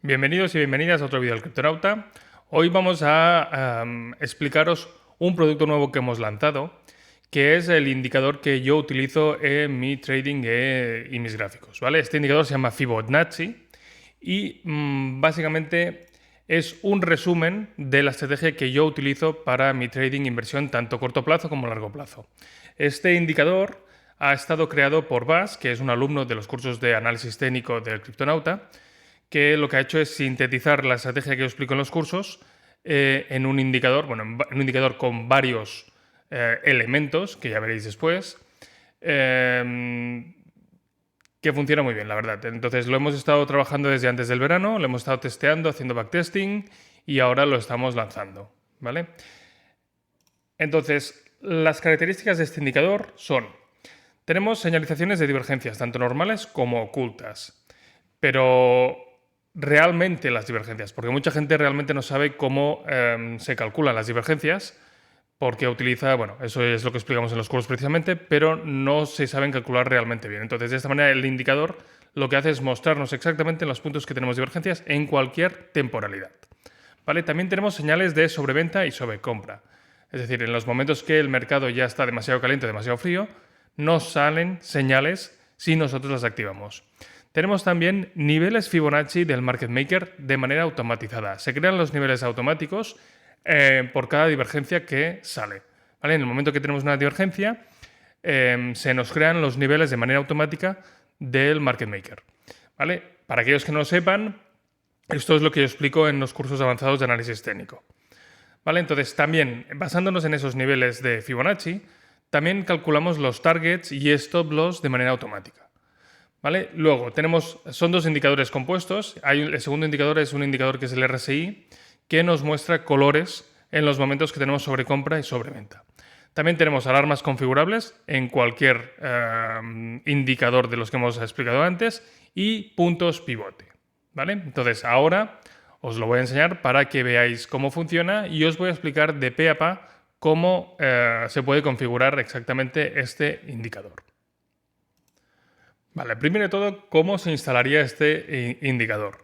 Bienvenidos y bienvenidas a otro vídeo del Criptonauta. Hoy vamos a explicaros un producto nuevo que hemos lanzado, que es el indicador que yo utilizo en mi trading y mis gráficos, ¿vale? Este indicador se llama Fibonacci y básicamente es un resumen de la estrategia que yo utilizo para mi trading e inversión tanto corto plazo como largo plazo. Este indicador ha estado creado por Bas, que es un alumno de los cursos de análisis técnico del Criptonauta, que lo que ha hecho es sintetizar la estrategia que yo explico en los cursos en un indicador, en un indicador con varios elementos, que ya veréis después, que funciona muy bien, la verdad. Entonces lo hemos estado trabajando desde antes del verano, lo hemos estado testeando, haciendo backtesting y ahora lo estamos lanzando, ¿vale? Entonces, las características de este indicador son: tenemos señalizaciones de divergencias, tanto normales como ocultas, pero realmente las divergencias, porque mucha gente realmente no sabe cómo se calculan las divergencias, porque utiliza, eso es lo que explicamos en los cursos precisamente, pero no se saben calcular realmente bien. Entonces, de esta manera, el indicador lo que hace es mostrarnos exactamente los puntos que tenemos divergencias en cualquier temporalidad. ¿Vale? También tenemos señales de sobreventa y sobrecompra. Es decir, en los momentos que el mercado ya está demasiado caliente o demasiado frío, nos salen señales si nosotros las activamos. Tenemos también niveles Fibonacci del Market Maker de manera automatizada. Se crean los niveles automáticos por cada divergencia que sale. ¿Vale? En el momento que tenemos una divergencia, se nos crean los niveles de manera automática del Market Maker. ¿Vale? Para aquellos que no lo sepan, esto es lo que yo explico en los cursos avanzados de análisis técnico. ¿Vale? Entonces, también, basándonos en esos niveles de Fibonacci, también calculamos los targets y stop loss de manera automática. ¿Vale? Luego, son dos indicadores compuestos. El segundo indicador es un indicador que es el RSI, que nos muestra colores en los momentos que tenemos sobrecompra y sobreventa. También tenemos alarmas configurables en cualquier indicador de los que hemos explicado antes y puntos pivote. ¿Vale? Entonces, ahora os lo voy a enseñar para que veáis cómo funciona y os voy a explicar de pe a pa cómo se puede configurar exactamente este indicador. Vale, primero de todo, ¿cómo se instalaría este indicador?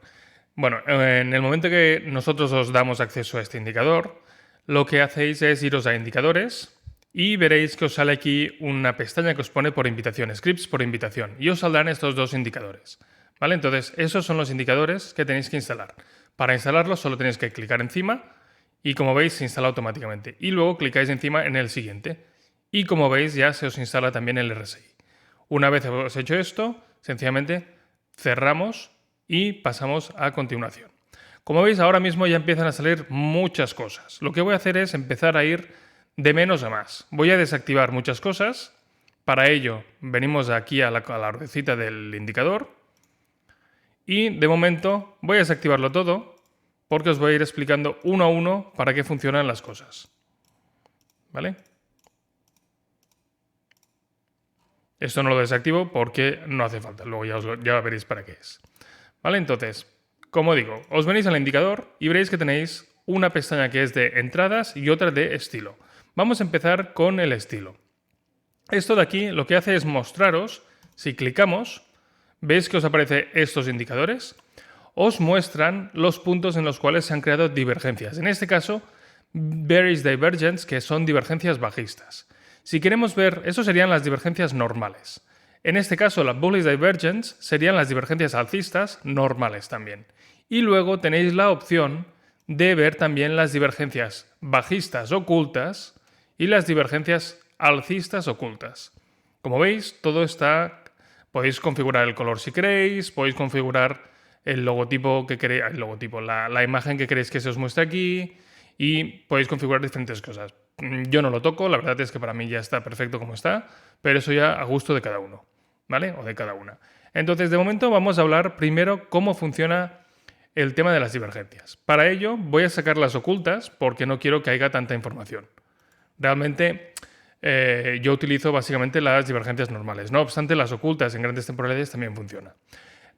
Bueno, en el momento que nosotros os damos acceso a este indicador, lo que hacéis es iros a indicadores y veréis que os sale aquí una pestaña que os pone por invitación, scripts por invitación, y os saldrán estos dos indicadores. ¿Vale? Entonces, esos son los indicadores que tenéis que instalar. Para instalarlos solo tenéis que clicar encima y, como veis, se instala automáticamente. Y luego clicáis encima en el siguiente y, como veis, ya se os instala también el RSI. Una vez hemos hecho esto, sencillamente cerramos y pasamos a continuación. Como veis, ahora mismo ya empiezan a salir muchas cosas. Lo que voy a hacer es empezar a ir de menos a más. Voy a desactivar muchas cosas. Para ello, venimos aquí a la ruedecita del indicador y, de momento, voy a desactivarlo todo porque os voy a ir explicando uno a uno para qué funcionan las cosas. ¿Vale? Esto no lo desactivo porque no hace falta. Luego ya veréis para qué es. ¿Vale? Entonces, como digo, os venís al indicador y veréis que tenéis una pestaña que es de entradas y otra de estilo. Vamos a empezar con el estilo. Esto de aquí lo que hace es mostraros, si clicamos, veis que os aparecen estos indicadores, os muestran los puntos en los cuales se han creado divergencias. En este caso, bearish divergence, que son divergencias bajistas. Si queremos ver, eso serían las divergencias normales. En este caso, la bullish divergence serían las divergencias alcistas normales también. Y luego tenéis la opción de ver también las divergencias bajistas ocultas y las divergencias alcistas ocultas. Como veis, todo está. Podéis configurar el color si queréis, podéis configurar el logotipo que queréis, la imagen que queréis que se os muestre aquí, y podéis configurar diferentes cosas. Yo no lo toco, la verdad es que para mí ya está perfecto como está, pero eso ya a gusto de cada uno, ¿vale? O de cada una. Entonces, de momento vamos a hablar primero cómo funciona el tema de las divergencias. Para ello voy a sacar las ocultas porque no quiero que haya tanta información. Realmente yo utilizo básicamente las divergencias normales. No obstante, las ocultas en grandes temporalidades también funcionan.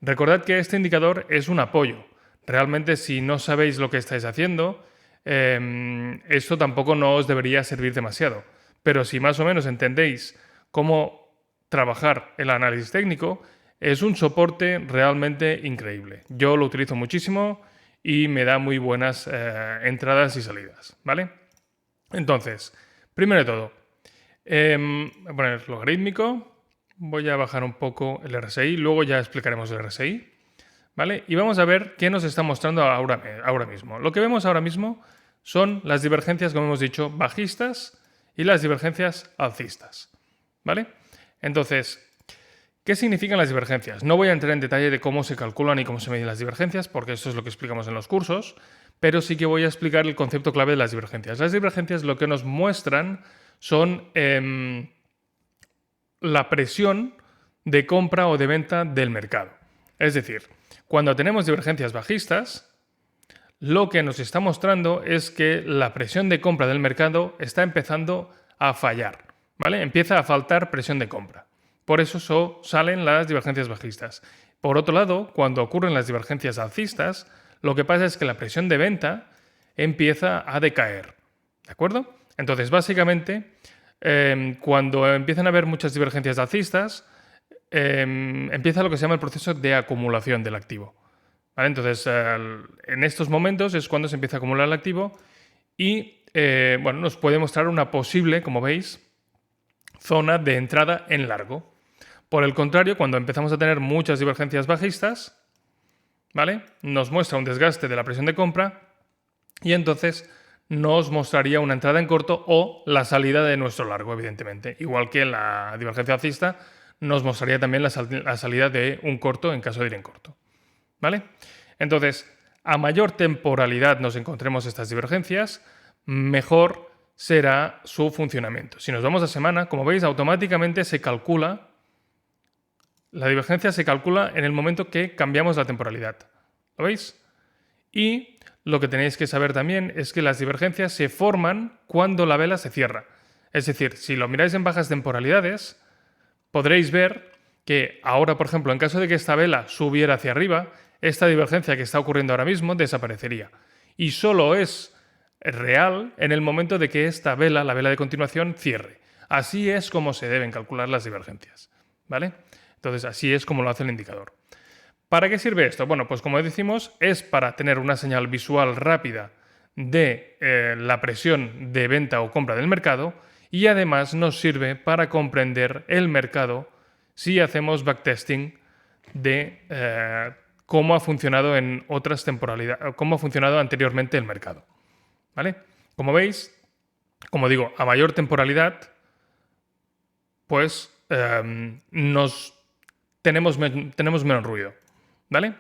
Recordad que este indicador es un apoyo. Realmente, si no sabéis lo que estáis haciendo, esto tampoco no os debería servir demasiado. Pero si más o menos entendéis cómo trabajar el análisis técnico, es un soporte realmente increíble. Yo lo utilizo muchísimo y me da muy buenas entradas y salidas, ¿vale? Entonces, primero de todo, voy a poner logarítmico, voy a bajar un poco el RSI, luego ya explicaremos el RSI, ¿vale? Y vamos a ver qué nos está mostrando ahora mismo. Lo que vemos ahora mismo son las divergencias, como hemos dicho, bajistas y las divergencias alcistas, ¿vale? Entonces, ¿qué significan las divergencias? No voy a entrar en detalle de cómo se calculan y cómo se miden las divergencias, porque eso es lo que explicamos en los cursos, pero sí que voy a explicar el concepto clave de las divergencias. Las divergencias lo que nos muestran son la presión de compra o de venta del mercado. Es decir, cuando tenemos divergencias bajistas, lo que nos está mostrando es que la presión de compra del mercado está empezando a fallar, ¿vale? Empieza a faltar presión de compra. Por eso salen las divergencias bajistas. Por otro lado, cuando ocurren las divergencias alcistas, lo que pasa es que la presión de venta empieza a decaer, ¿de acuerdo? Entonces, básicamente, cuando empiezan a haber muchas divergencias alcistas, empieza lo que se llama el proceso de acumulación del activo, ¿vale? Entonces, en estos momentos es cuando se empieza a acumular el activo y bueno, nos puede mostrar una posible, como veis, zona de entrada en largo. Por el contrario, cuando empezamos a tener muchas divergencias bajistas, ¿vale?, nos muestra un desgaste de la presión de compra y entonces nos mostraría una entrada en corto o la salida de nuestro largo, evidentemente. Igual que la divergencia alcista nos mostraría también la salida de un corto en caso de ir en corto, ¿vale? Entonces, a mayor temporalidad nos encontremos estas divergencias, mejor será su funcionamiento. Si nos vamos a semana, como veis, automáticamente se calcula, la divergencia se calcula en el momento que cambiamos la temporalidad. ¿Lo veis? Y lo que tenéis que saber también es que las divergencias se forman cuando la vela se cierra. Es decir, si lo miráis en bajas temporalidades, podréis ver que ahora, por ejemplo, en caso de que esta vela subiera hacia arriba, esta divergencia que está ocurriendo ahora mismo desaparecería. Y solo es real en el momento de que esta vela, la vela de continuación, cierre. Así es como se deben calcular las divergencias, ¿vale? Entonces, así es como lo hace el indicador. ¿Para qué sirve esto? Bueno, pues como decimos, es para tener una señal visual rápida de la presión de venta o compra del mercado y además nos sirve para comprender el mercado si hacemos backtesting de cómo ha funcionado en otras temporalidades, cómo ha funcionado anteriormente el mercado, ¿vale? Como veis, como digo, a mayor temporalidad, pues tenemos menos ruido, ¿vale?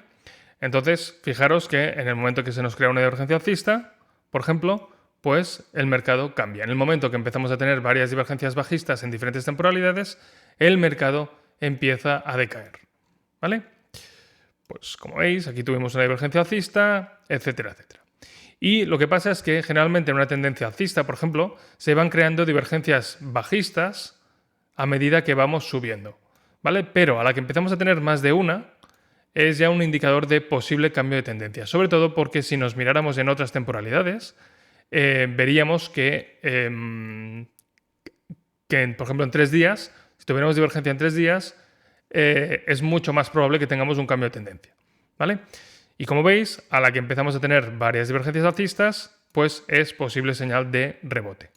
Entonces, fijaros que en el momento que se nos crea una divergencia alcista, por ejemplo, pues el mercado cambia. En el momento que empezamos a tener varias divergencias bajistas en diferentes temporalidades, el mercado empieza a decaer, ¿vale? Pues como veis, aquí tuvimos una divergencia alcista, etcétera, etcétera. Y lo que pasa es que generalmente en una tendencia alcista, por ejemplo, se van creando divergencias bajistas a medida que vamos subiendo, ¿vale? Pero a la que empezamos a tener más de una, es ya un indicador de posible cambio de tendencia. Sobre todo porque si nos miráramos en otras temporalidades, veríamos que, por ejemplo, en 3 días, si tuviéramos divergencia en 3 días, es mucho más probable que tengamos un cambio de tendencia, ¿vale? Y como veis, a la que empezamos a tener varias divergencias alcistas, pues es posible señal de rebote,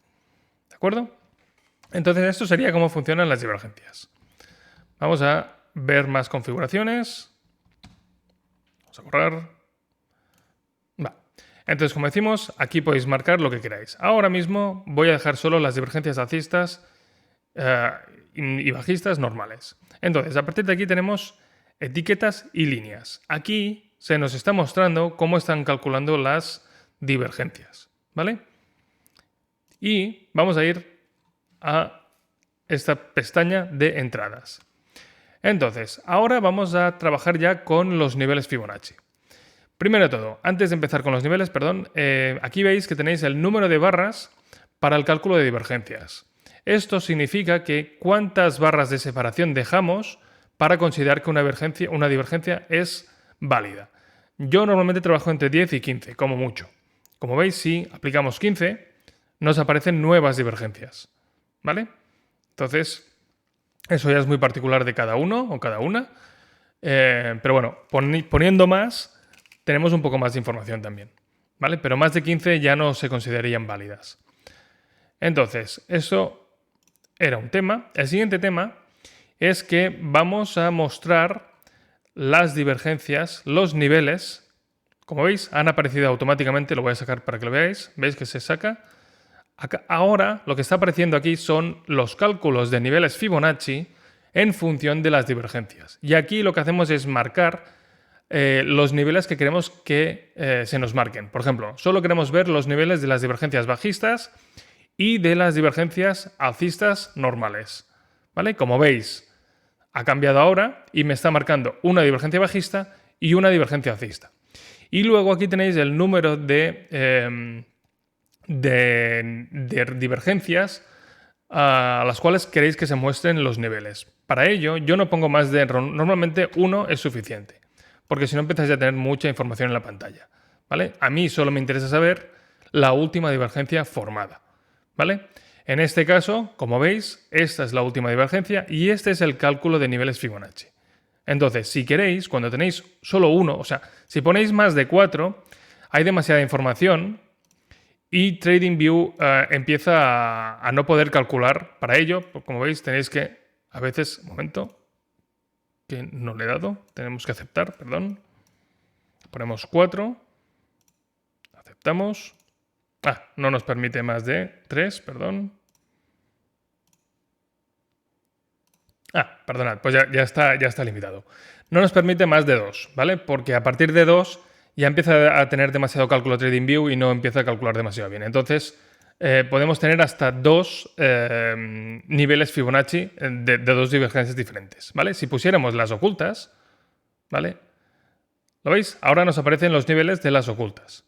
¿de acuerdo? Entonces, esto sería cómo funcionan las divergencias. Vamos a ver más configuraciones. Vamos a borrar. Vale. Entonces, como decimos, aquí podéis marcar lo que queráis. Ahora mismo voy a dejar solo las divergencias alcistas y bajistas normales. Entonces, a partir de aquí tenemos etiquetas y líneas. Aquí se nos está mostrando cómo están calculando las divergencias, ¿vale? Y vamos a ir a esta pestaña de entradas. Entonces, ahora vamos a trabajar ya con los niveles Fibonacci. Primero de todo, antes de empezar con los niveles, aquí veis que tenéis el número de barras para el cálculo de divergencias. Esto significa que cuántas barras de separación dejamos para considerar que una divergencia es válida. Yo normalmente trabajo entre 10 y 15, como mucho. Como veis, si aplicamos 15, nos aparecen nuevas divergencias, ¿vale? Entonces, eso ya es muy particular de cada uno o cada una, Pero bueno, poniendo más, tenemos un poco más de información también, ¿vale? Pero más de 15 ya no se considerarían válidas. Entonces, eso era un tema. El siguiente tema es que vamos a mostrar las divergencias, los niveles. Como veis, han aparecido automáticamente, lo voy a sacar para que lo veáis. ¿Veis que se saca? Ahora lo que está apareciendo aquí son los cálculos de niveles Fibonacci en función de las divergencias. Y aquí lo que hacemos es marcar los niveles que queremos que se nos marquen. Por ejemplo, solo queremos ver los niveles de las divergencias bajistas y de las divergencias alcistas normales. ¿Vale? Como veis, ha cambiado ahora y me está marcando una divergencia bajista y una divergencia alcista. Y luego aquí tenéis el número de divergencias a las cuales queréis que se muestren los niveles. Para ello, yo no pongo más de... Normalmente uno es suficiente, porque si no empezáis a tener mucha información en la pantalla. ¿Vale? A mí solo me interesa saber la última divergencia formada. ¿Vale? En este caso, como veis, esta es la última divergencia y este es el cálculo de niveles Fibonacci. Entonces, si queréis, cuando tenéis solo uno, o sea, si ponéis más de 4, hay demasiada información y TradingView empieza a no poder calcular. Para ello, como veis, tenéis que, a veces, un momento, que no le he dado, tenemos que aceptar, perdón. Ponemos 4, aceptamos. No nos permite más de 3, perdón. Perdonad, pues ya está limitado. No nos permite más de 2, ¿vale? Porque a partir de 2 ya empieza a tener demasiado cálculo TradingView y no empieza a calcular demasiado bien. Entonces, podemos tener hasta 2 niveles Fibonacci de 2 divergencias diferentes, ¿vale? Si pusiéramos las ocultas, ¿vale? ¿Lo veis? Ahora nos aparecen los niveles de las ocultas,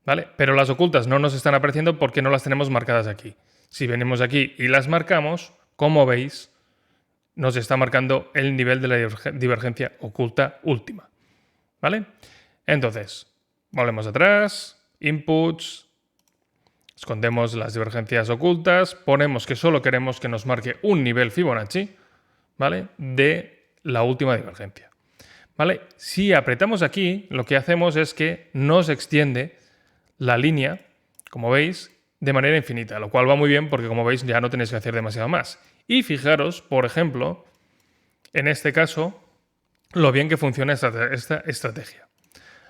¿vale? Pero las ocultas no nos están apareciendo porque no las tenemos marcadas aquí. Si venimos aquí y las marcamos, como veis, nos está marcando el nivel de la divergencia oculta última, ¿vale? Entonces, volvemos atrás, inputs, escondemos las divergencias ocultas, ponemos que solo queremos que nos marque un nivel Fibonacci, ¿vale? De la última divergencia, ¿vale? Si apretamos aquí, lo que hacemos es que nos extiende la línea, como veis, de manera infinita, lo cual va muy bien porque, como veis, ya no tenéis que hacer demasiado más. Y fijaros, por ejemplo, en este caso, lo bien que funciona esta estrategia.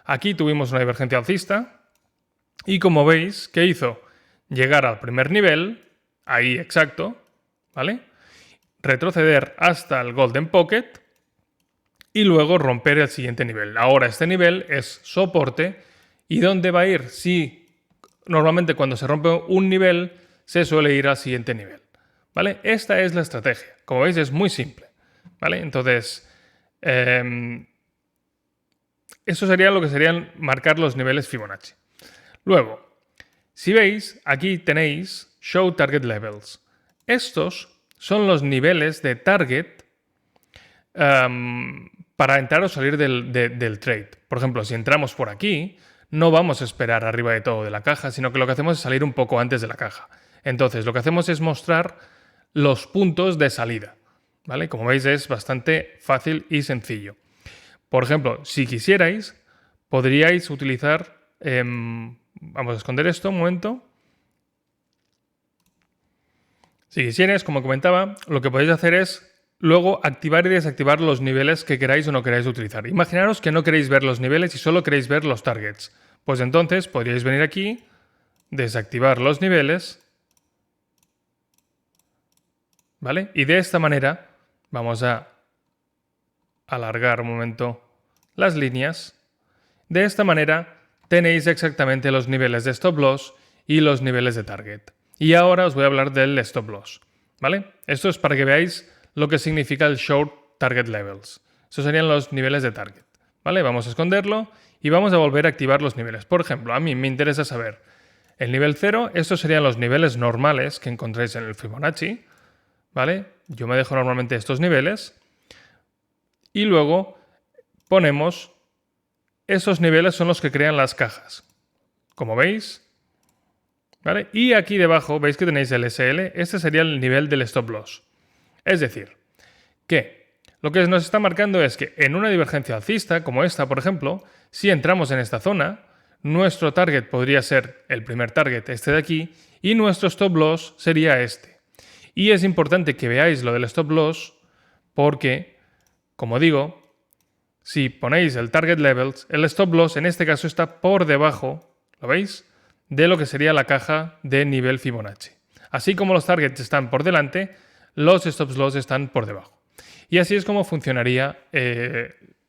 Aquí tuvimos una divergencia alcista y, como veis, ¿qué hizo? Llegar al primer nivel, ahí exacto, ¿vale? Retroceder hasta el Golden Pocket y luego romper el siguiente nivel. Ahora este nivel es soporte. ¿Y dónde va a ir? Si normalmente cuando se rompe un nivel se suele ir al siguiente nivel, ¿vale? Esta es la estrategia. Como veis, es muy simple, ¿vale? Entonces, eso sería lo que serían marcar los niveles Fibonacci. Luego, si veis, aquí tenéis Show Target Levels. Estos son los niveles de target para entrar o salir del trade. Por ejemplo, si entramos por aquí, no vamos a esperar arriba de todo de la caja, sino que lo que hacemos es salir un poco antes de la caja. Entonces, lo que hacemos es mostrar los puntos de salida, ¿vale? Como veis, es bastante fácil y sencillo. Por ejemplo, si quisierais, podríais utilizar... vamos a esconder esto un momento. Si quisierais, como comentaba, lo que podéis hacer es luego activar y desactivar los niveles que queráis o no queráis utilizar. Imaginaros que no queréis ver los niveles y solo queréis ver los targets. Pues entonces podríais venir aquí, desactivar los niveles, ¿vale? Y de esta manera vamos a alargar un momento las líneas. De esta manera tenéis exactamente los niveles de stop loss y los niveles de target. Y ahora os voy a hablar del stop loss, ¿vale? Esto es para que veáis lo que significa el Short Target Levels. Estos serían los niveles de target, ¿vale? Vamos a esconderlo y vamos a volver a activar los niveles. Por ejemplo, a mí me interesa saber el nivel 0, estos serían los niveles normales que encontréis en el Fibonacci, ¿vale? Yo me dejo normalmente estos niveles y luego ponemos esos niveles son los que crean las cajas, como veis, ¿vale? Y aquí debajo veis que tenéis el SL, este sería el nivel del stop loss. Es decir, que Lo que nos está marcando es que en una divergencia alcista, como esta, por ejemplo, si entramos en esta zona, nuestro target podría ser el primer target, este de aquí, y nuestro stop loss sería este. Y es importante que veáis lo del stop loss porque, como digo, si ponéis el target levels, el stop loss en este caso está por debajo, ¿lo veis?, de lo que sería la caja de nivel Fibonacci. Así como los targets están por delante, los stop loss están por debajo. Y así es como funcionaría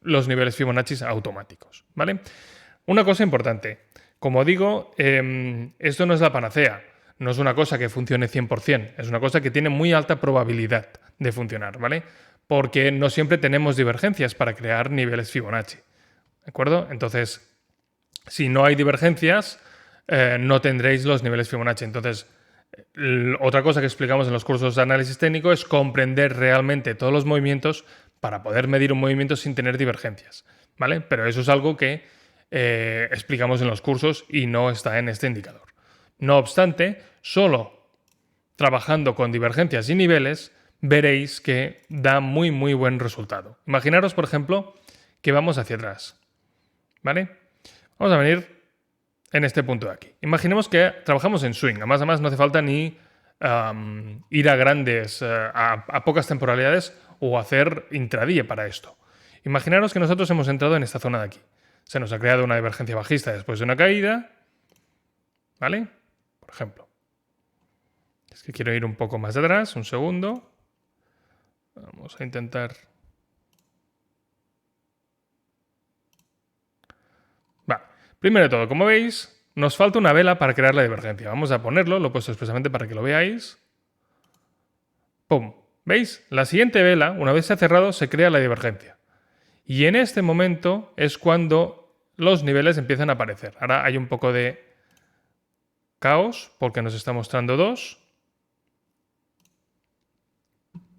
los niveles Fibonacci automáticos, ¿vale? Una cosa importante, como digo, esto no es la panacea, no es una cosa que funcione 100%, es una cosa que tiene muy alta probabilidad de funcionar, ¿vale? Porque no siempre tenemos divergencias para crear niveles Fibonacci, ¿de acuerdo? Entonces, si no hay divergencias, no tendréis los niveles Fibonacci. Entonces, otra cosa que explicamos en los cursos de análisis técnico es comprender realmente todos los movimientos para poder medir un movimiento sin tener divergencias, ¿vale? Pero eso es algo que explicamos en los cursos y no está en este indicador. No obstante, solo trabajando con divergencias y niveles veréis que da muy buen resultado. Imaginaros, por ejemplo, que vamos hacia atrás, ¿vale? Vamos a venir en este punto de aquí. Imaginemos que trabajamos en swing. Además no hace falta ni ir a grandes, a pocas temporalidades o hacer intradía para esto. Imaginaros que nosotros hemos entrado en esta zona de aquí. Se nos ha creado una divergencia bajista después de una caída, ¿vale? Por ejemplo. Es que quiero ir un poco más atrás, un segundo. Vamos a intentar... Vale. Primero de todo, como veis, nos falta una vela para crear la divergencia. Vamos a ponerlo, lo he puesto expresamente para que lo veáis. ¡Pum! ¿Veis? La siguiente vela, una vez se ha cerrado, se crea la divergencia. Y en este momento es cuando los niveles empiezan a aparecer. Ahora hay un poco de caos porque nos está mostrando dos.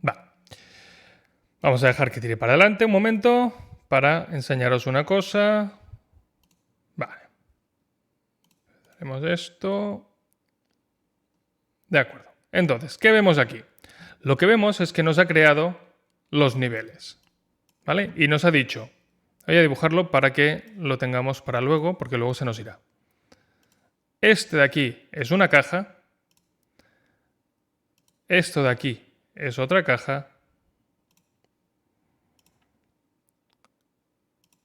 Va. Vamos a dejar que tire para adelante un momento para enseñaros una cosa. Vale. Haremos esto. De acuerdo. Entonces, ¿qué vemos aquí? Lo que vemos es que nos ha creado los niveles, ¿vale? Y nos ha dicho, voy a dibujarlo para que lo tengamos para luego, porque luego se nos irá. Este de aquí es una caja, esto de aquí es otra caja,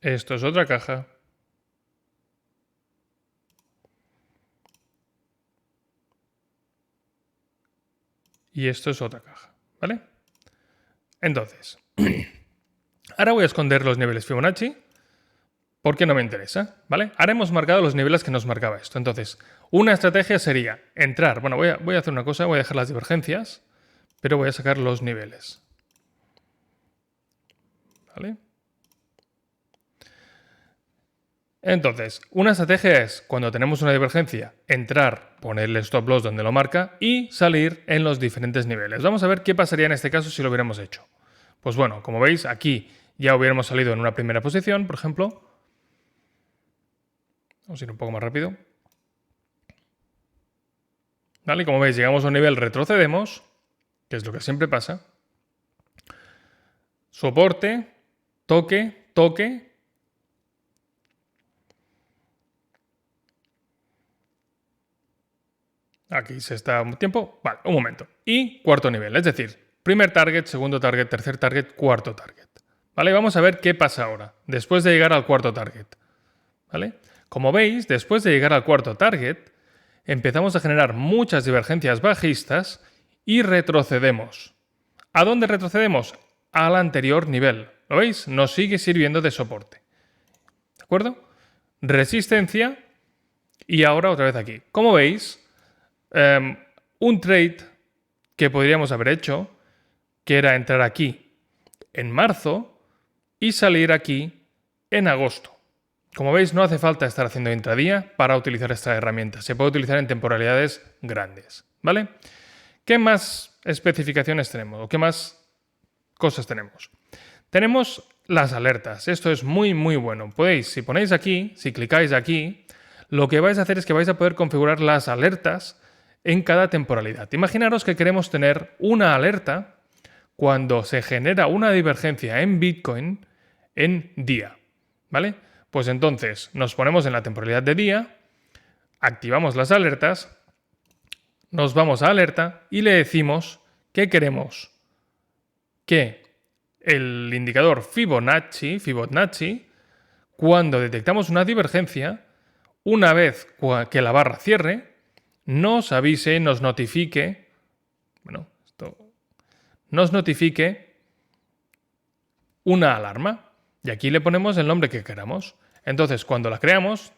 esto es otra caja, y esto es otra caja, ¿vale? Entonces, ahora voy a esconder los niveles Fibonacci porque no me interesa, ¿vale? Ahora hemos marcado los niveles que nos marcaba esto. Entonces, una estrategia sería entrar. Bueno, voy a hacer una cosa, voy a dejar las divergencias, pero voy a sacar los niveles, ¿vale? Entonces, una estrategia es, cuando tenemos una divergencia, entrar, ponerle stop loss donde lo marca y salir en los diferentes niveles. Vamos a ver qué pasaría en este caso si lo hubiéramos hecho. Pues bueno, como veis, aquí ya hubiéramos salido en una primera posición, por ejemplo. Vamos a ir un poco más rápido. ¿Vale? Como veis, llegamos a un nivel, retrocedemos, que es lo que siempre pasa. Soporte, toque, toque. Aquí se está un tiempo. Vale, un momento. Y cuarto nivel, es decir, primer target, segundo target, tercer target, cuarto target. ¿Vale? Vamos a ver qué pasa ahora, después de llegar al cuarto target. ¿Vale? Como veis, después de llegar al cuarto target, empezamos a generar muchas divergencias bajistas y retrocedemos. ¿A dónde retrocedemos? Al anterior nivel. ¿Lo veis? Nos sigue sirviendo de soporte. ¿De acuerdo? Resistencia y ahora otra vez aquí. Como veis, un trade que podríamos haber hecho, que era entrar aquí en marzo y salir aquí en agosto. Como veis, no hace falta estar haciendo intradía para utilizar esta herramienta. Se puede utilizar en temporalidades grandes, ¿vale? ¿Qué más especificaciones tenemos? ¿O qué más cosas tenemos? Tenemos las alertas. Esto es muy bueno. Podéis, si ponéis aquí, si clicáis aquí, lo que vais a hacer es que vais a poder configurar las alertas en cada temporalidad. Imaginaros que queremos tener una alerta cuando se genera una divergencia en Bitcoin en día, ¿vale? Pues entonces nos ponemos en la temporalidad de día, activamos las alertas, nos vamos a alerta y le decimos que queremos que el indicador Fibonacci, cuando detectamos una divergencia, una vez que la barra cierre, nos avise, nos notifique una alarma. Y aquí le ponemos el nombre que queramos. Entonces, cuando la creamos,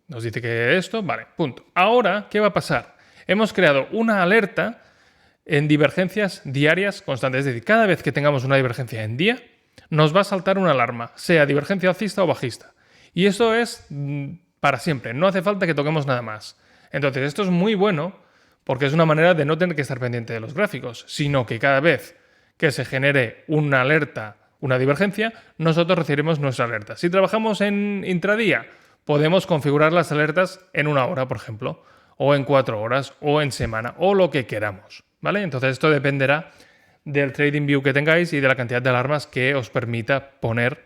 nos dice que esto, vale, punto. Ahora, ¿qué va a pasar? Hemos creado una alerta en divergencias diarias constantes. Es decir, cada vez que tengamos una divergencia en día, nos va a saltar una alarma, sea divergencia alcista o bajista. Y esto es para siempre, no hace falta que toquemos nada más. Entonces, esto es muy bueno porque es una manera de no tener que estar pendiente de los gráficos, sino que cada vez que se genere una alerta, una divergencia, nosotros recibiremos nuestra alerta. Si trabajamos en intradía, podemos configurar las alertas en 1 hora, por ejemplo, o en 4 horas, o en semana, o lo que queramos, ¿vale? Entonces esto dependerá del TradingView que tengáis y de la cantidad de alarmas que os permita poner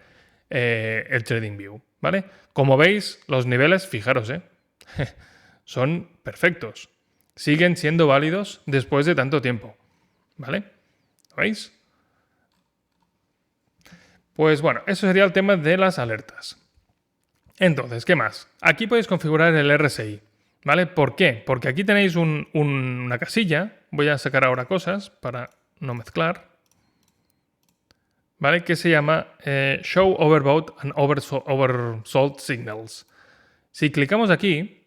el TradingView, ¿vale? Como veis, los niveles, fijaros, son perfectos. Siguen siendo válidos después de tanto tiempo, ¿vale? ¿Lo veis? Pues bueno, eso sería el tema de las alertas. Entonces, ¿qué más? Aquí podéis configurar el RSI, ¿vale? ¿Por qué? Porque aquí tenéis una casilla, voy a sacar ahora cosas para no mezclar, ¿vale? Que se llama Show Overbought and Oversold Signals. Si clicamos aquí,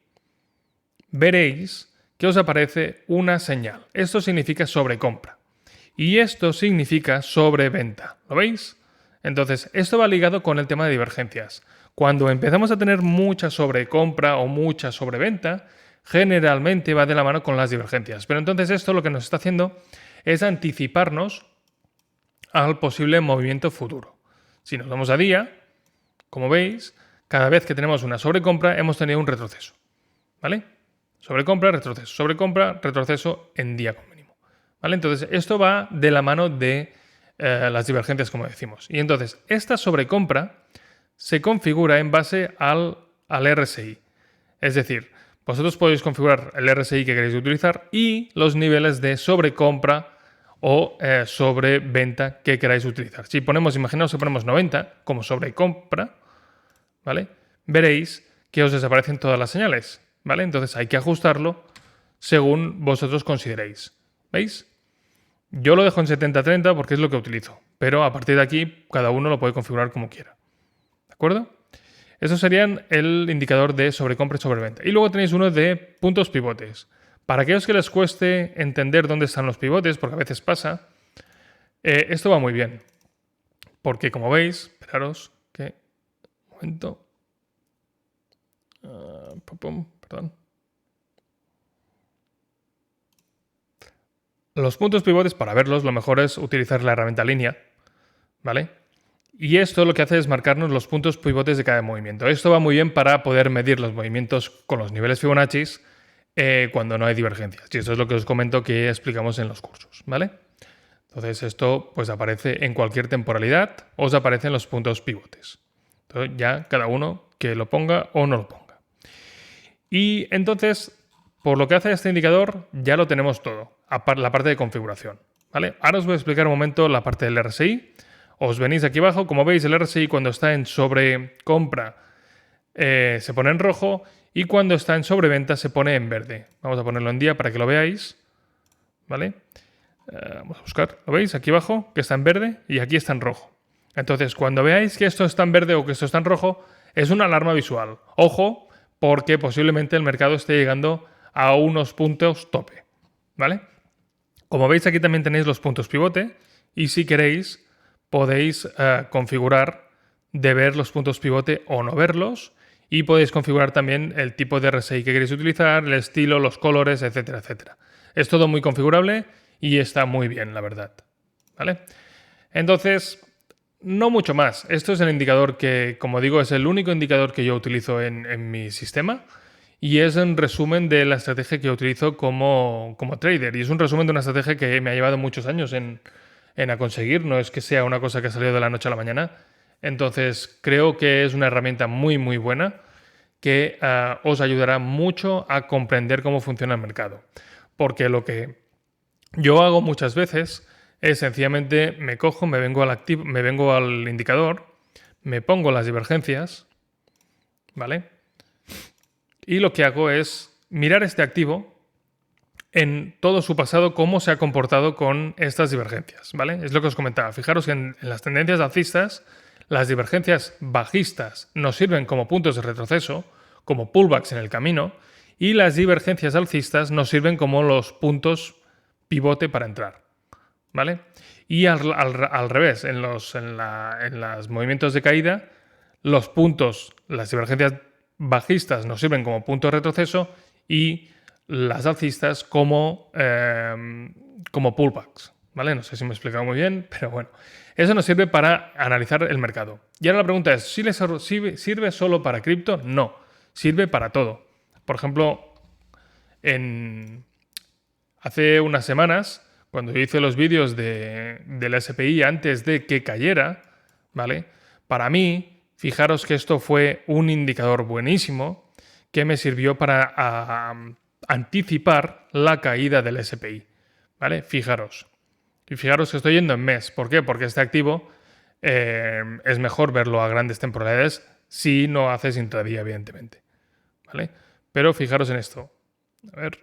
veréis que os aparece una señal. Esto significa sobrecompra. Y esto significa sobreventa. ¿Lo veis? Entonces, esto va ligado con el tema de divergencias. Cuando empezamos a tener mucha sobrecompra o mucha sobreventa, generalmente va de la mano con las divergencias. Pero entonces esto lo que nos está haciendo es anticiparnos al posible movimiento futuro. Si nos vamos a día, como veis, cada vez que tenemos una sobrecompra hemos tenido un retroceso. ¿Vale? Sobrecompra, retroceso en día con mínimo. ¿Vale? Entonces, esto va de la mano de las divergencias, como decimos. Y entonces, esta sobrecompra se configura en base al RSI. Es decir, vosotros podéis configurar el RSI que queréis utilizar y los niveles de sobrecompra o sobreventa que queráis utilizar. Si ponemos, imaginaos que ponemos 90 como sobrecompra, ¿vale? Veréis que os desaparecen todas las señales, ¿vale? Entonces hay que ajustarlo según vosotros consideréis. ¿Veis? Yo lo dejo en 70-30 porque es lo que utilizo, pero a partir de aquí cada uno lo puede configurar como quiera. ¿De acuerdo? Esos serían el indicador de sobrecompra y sobreventa. Y luego tenéis uno de puntos pivotes. Para aquellos que les cueste entender dónde están los pivotes, porque a veces pasa, esto va muy bien. Porque como veis, esperaros que... Un momento. Perdón. Los puntos pivotes, para verlos, lo mejor es utilizar la herramienta línea, ¿vale? Y esto lo que hace es marcarnos los puntos pivotes de cada movimiento. Esto va muy bien para poder medir los movimientos con los niveles Fibonacci cuando no hay divergencias. Y esto es lo que os comento que explicamos en los cursos, ¿vale? Entonces esto pues aparece en cualquier temporalidad, os aparecen los puntos pivotes. Entonces ya cada uno que lo ponga o no lo ponga. Y entonces, por lo que hace este indicador, ya lo tenemos todo, la parte de configuración, ¿vale? Ahora os voy a explicar un momento la parte del RSI. Os venís aquí abajo, como veis el RSI cuando está en sobrecompra se pone en rojo y cuando está en sobreventa se pone en verde. Vamos a ponerlo en día para que lo veáis, ¿vale? Vamos a buscar, ¿lo veis? Aquí abajo, que está en verde y aquí está en rojo. Entonces, cuando veáis que esto está en verde o que esto está en rojo, es una alarma visual. Ojo, porque posiblemente el mercado esté llegando a unos puntos tope, ¿vale? Como veis, aquí también tenéis los puntos pivote y si queréis podéis configurar de ver los puntos pivote o no verlos y podéis configurar también el tipo de RSI que queréis utilizar, el estilo, los colores, etcétera, etcétera. Es todo muy configurable y está muy bien, la verdad, ¿vale? Entonces, no mucho más. Esto es el indicador que, como digo, es el único indicador que yo utilizo en mi sistema y es un resumen de la estrategia que yo utilizo como trader. Y es un resumen de una estrategia que me ha llevado muchos años en a conseguir, no es que sea una cosa que ha salido de la noche a la mañana. Entonces, creo que es una herramienta muy, muy buena que os ayudará mucho a comprender cómo funciona el mercado. Porque lo que yo hago muchas veces es sencillamente me cojo, me vengo al indicador, me pongo las divergencias, ¿vale? Y lo que hago es mirar este activo en todo su pasado, cómo se ha comportado con estas divergencias, ¿vale? Es lo que os comentaba. Fijaros que en las tendencias alcistas, las divergencias bajistas nos sirven como puntos de retroceso, como pullbacks en el camino, y las divergencias alcistas nos sirven como los puntos pivote para entrar, ¿vale? Y al revés, en los movimientos de caída, las divergencias bajistas nos sirven como punto de retroceso y las alcistas como pullbacks, ¿vale? No sé si me he explicado muy bien, pero bueno. Eso nos sirve para analizar el mercado. Y ahora la pregunta es, ¿sirve solo para cripto? No, sirve para todo. Por ejemplo, hace unas semanas, cuando yo hice los vídeos del SPI antes de que cayera, ¿vale? Para mí, fijaros que esto fue un indicador buenísimo que me sirvió para anticipar la caída del SPI, ¿vale? Fijaros. Y fijaros que estoy yendo en mes. ¿Por qué? Porque este activo es mejor verlo a grandes temporalidades si no haces intradía, evidentemente, ¿vale? Pero fijaros en esto. A ver.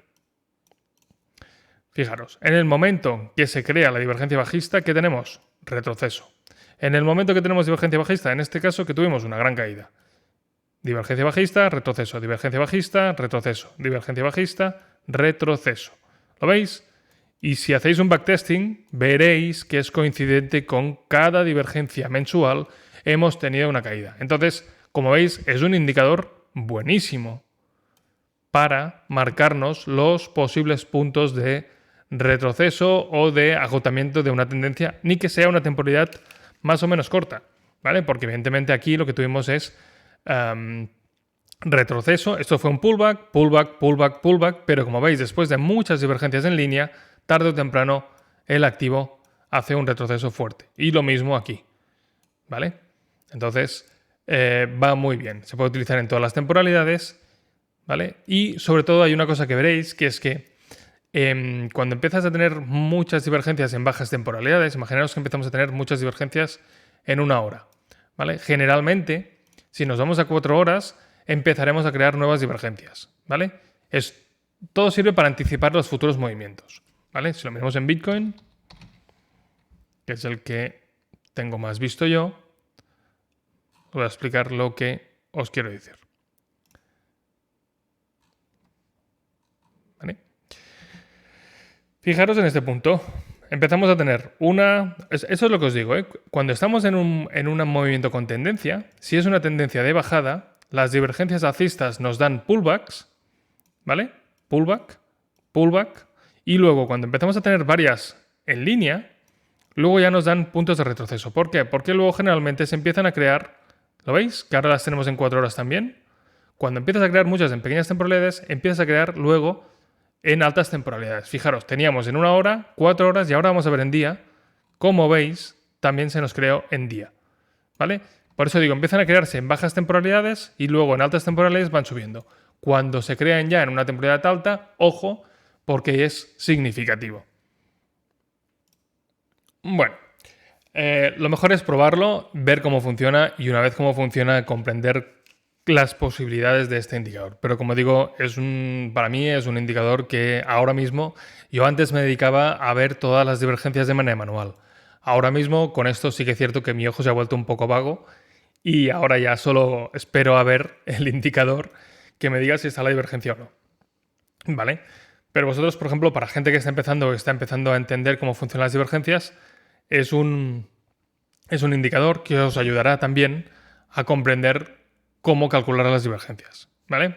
Fijaros, en el momento que se crea la divergencia bajista, ¿qué tenemos? Retroceso. En el momento que tenemos divergencia bajista, en este caso que tuvimos una gran caída. Divergencia bajista, retroceso, divergencia bajista, retroceso, divergencia bajista, retroceso. ¿Lo veis? Y si hacéis un backtesting, veréis que es coincidente con cada divergencia mensual hemos tenido una caída. Entonces, como veis, es un indicador buenísimo para marcarnos los posibles puntos de retroceso o de agotamiento de una tendencia, ni que sea una temporalidad más o menos corta, ¿vale? Porque evidentemente aquí lo que tuvimos es retroceso. Esto fue un pullback, pullback, pullback, pullback, pero como veis, después de muchas divergencias en línea, tarde o temprano el activo hace un retroceso fuerte. Y lo mismo aquí, ¿vale? Entonces, va muy bien. Se puede utilizar en todas las temporalidades, ¿vale? Y sobre todo hay una cosa que veréis, que es que cuando empiezas a tener muchas divergencias en bajas temporalidades, imaginaos que empezamos a tener muchas divergencias en una hora, ¿vale? Generalmente, si nos vamos a 4 horas, empezaremos a crear nuevas divergencias, ¿vale? Todo sirve para anticipar los futuros movimientos, ¿vale? Si lo miramos en Bitcoin, que es el que tengo más visto yo, os voy a explicar lo que os quiero decir. ¿Vale? Fijaros en este punto. Empezamos a tener eso es lo que os digo, ¿eh? Cuando estamos en un movimiento con tendencia, si es una tendencia de bajada, las divergencias alcistas nos dan pullbacks, ¿vale? Pullback, pullback. Y luego cuando empezamos a tener varias en línea, luego ya nos dan puntos de retroceso. ¿Por qué? Porque luego generalmente se empiezan a crear, ¿lo veis? Que ahora las tenemos en 4 horas también. Cuando empiezas a crear muchas en pequeñas temporalidades, empiezas a crear luego en altas temporalidades. Fijaros, teníamos en 1 hora, 4 horas y ahora vamos a ver en día. Como veis, también se nos creó en día, ¿vale? Por eso digo, empiezan a crearse en bajas temporalidades y luego en altas temporalidades van subiendo. Cuando se crean ya en una temporalidad alta, ojo, porque es significativo. Bueno, lo mejor es probarlo, ver cómo funciona y una vez cómo funciona, comprender las posibilidades de este indicador. Pero como digo, para mí es un indicador que ahora mismo, yo antes me dedicaba a ver todas las divergencias de manera manual. Ahora mismo con esto sí que es cierto que mi ojo se ha vuelto un poco vago y ahora ya solo espero a ver el indicador que me diga si está la divergencia o no. ¿Vale? Pero vosotros, por ejemplo, para gente que está empezando a entender cómo funcionan las divergencias, es un indicador que os ayudará también a comprender cómo calcular las divergencias, ¿vale?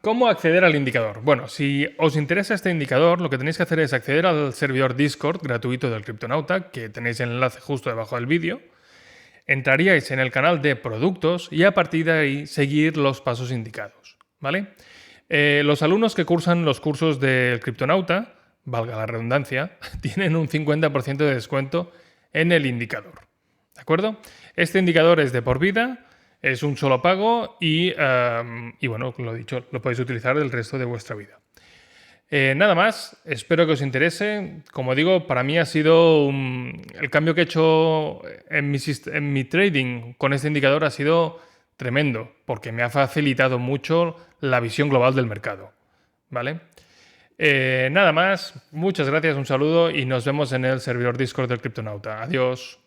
¿Cómo acceder al indicador? Bueno, si os interesa este indicador, lo que tenéis que hacer es acceder al servidor Discord gratuito del Criptonauta, que tenéis el enlace justo debajo del vídeo. Entraríais en el canal de productos y a partir de ahí seguir los pasos indicados, ¿vale? Los alumnos que cursan los cursos del Criptonauta, valga la redundancia, tienen un 50% de descuento en el indicador. ¿De acuerdo? Este indicador es de por vida, es un solo pago y bueno, lo dicho, lo podéis utilizar el resto de vuestra vida. Nada más, espero que os interese. Como digo, para mí ha sido el cambio que he hecho en mi trading con este indicador ha sido tremendo, porque me ha facilitado mucho la visión global del mercado. ¿Vale? Nada más, muchas gracias, un saludo y nos vemos en el servidor Discord del Criptonauta. Adiós.